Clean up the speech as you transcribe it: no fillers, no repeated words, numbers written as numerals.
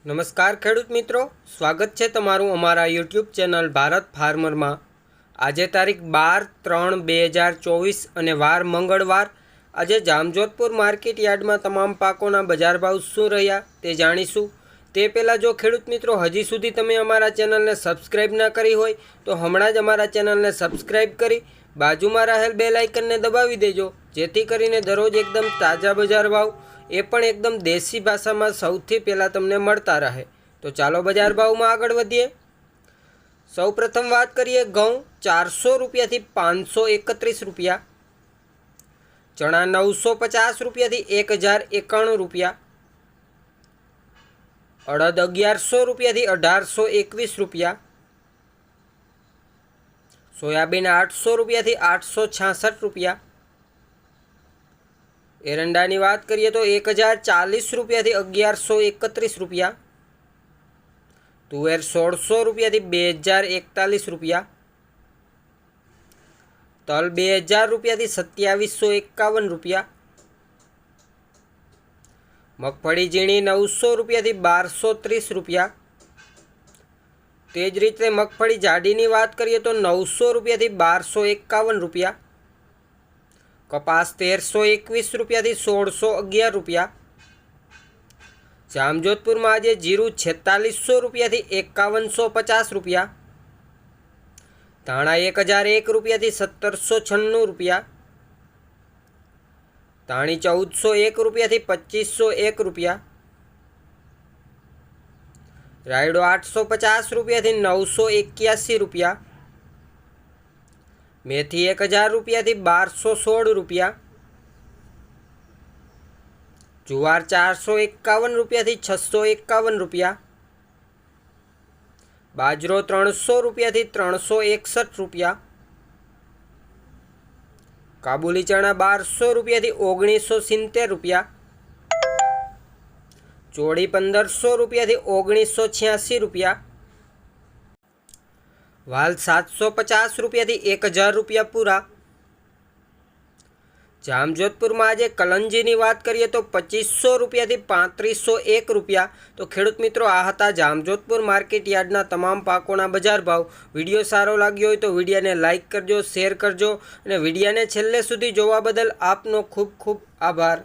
નમસ્કાર ખેડૂત મિત્રો, સ્વાગત છે તમારું અમારા યુટ્યુબ ચેનલ ભારત ફાર્મરમાં। આજે તારીખ 12/3/2024 અને વાર મંગળવાર। આજે જામજોધપુર માર્કેટ યાર્ડમાં તમામ પાકોના બજાર ભાવ શું રહ્યા તે જાણીશું। તે પહેલાં જો ખેડૂત મિત્રો હજી સુધી તમે અમારા ચેનલને સબસ્ક્રાઈબ ના કરી હોય તો હમણાં જ અમારા ચેનલને સબસ્ક્રાઈબ કરી બાજુમાં રહેલ બેલ આઇકનને દબાવી દેજો, જેથી કરીને દરરોજ એકદમ તાજા બજાર ભાવ એ પણ એકદમ દેશી ભાષામાં સૌથી પહેલાં તમને મળતા રહે। તો ચાલો બજાર ભાવમાં આગળ વધીએ। સૌપ્રથમ વાત કરીએ ઘઉં 400 રૂપિયાથી 531 રૂપિયા, ચણા 950 રૂપિયાથી 1091 રૂપિયા, અડદ 1100 રૂપિયાથી 1821 રૂપિયા, સોયાબીન 800 રૂપિયાથી 866 રૂપિયા, એરંડાની વાત કરીએ તો 1040 રૂપિયાથી 1131 રૂપિયા, તુવેર 1600 રૂપિયાથી 2041 રૂપિયા, તલ 2000 રૂપિયાથી 2751 રૂપિયા, મગફળી ઝીણી 900 રૂપિયાથી 1230 રૂપિયા। તે જ રીતે મગફળી જાડીની વાત કરીએ તો 900 રૂપિયાથી 1251 રૂપિયા, કપાસ 1321 રૂપિયાથી 1611 રૂપિયા। જામજોધપુરમાં આજે જીરું 4600 રૂપિયાથી 5150 રૂપિયા, ધાણા 1001 રૂપિયાથી 1796 રૂપિયા, ધાણી 1401 રૂપિયાથી 2501 રૂપિયા, રાયડો 850 રૂપિયાથી 981 રૂપિયા, મેથી 1000 રૂપિયાથી 1216 રૂપિયા, જુવાર 451 રૂપિયાથી 651 રૂપિયા, બાજરો 300 રૂપિયાથી 361 રૂપિયા, કાબુલી ચણા 1200 રૂપિયાથી 1970 રૂપિયા, ચોળી 1500 રૂપિયાથી 1986 રૂપિયા, વાલ 750 રૂપિયાથી 1000 રૂપિયા પૂરા। જામજોધપુરમાં આજે કલંજીની વાત કરીએ તો 2500 રૂપિયાથી 3501 રૂપિયા। તો ખેડૂત મિત્રો, આ હતા જામજોધપુર માર્કેટ યાર્ડના તમામ પાકોના બજાર ભાવ। વિડીયો સારો લાગ્યો હોય તો વિડીયોને લાઇક કરજો, શેર કરજો અને વિડીયોને છેલ્લે સુધી જોવા બદલ આપનો ખૂબ ખૂબ આભાર।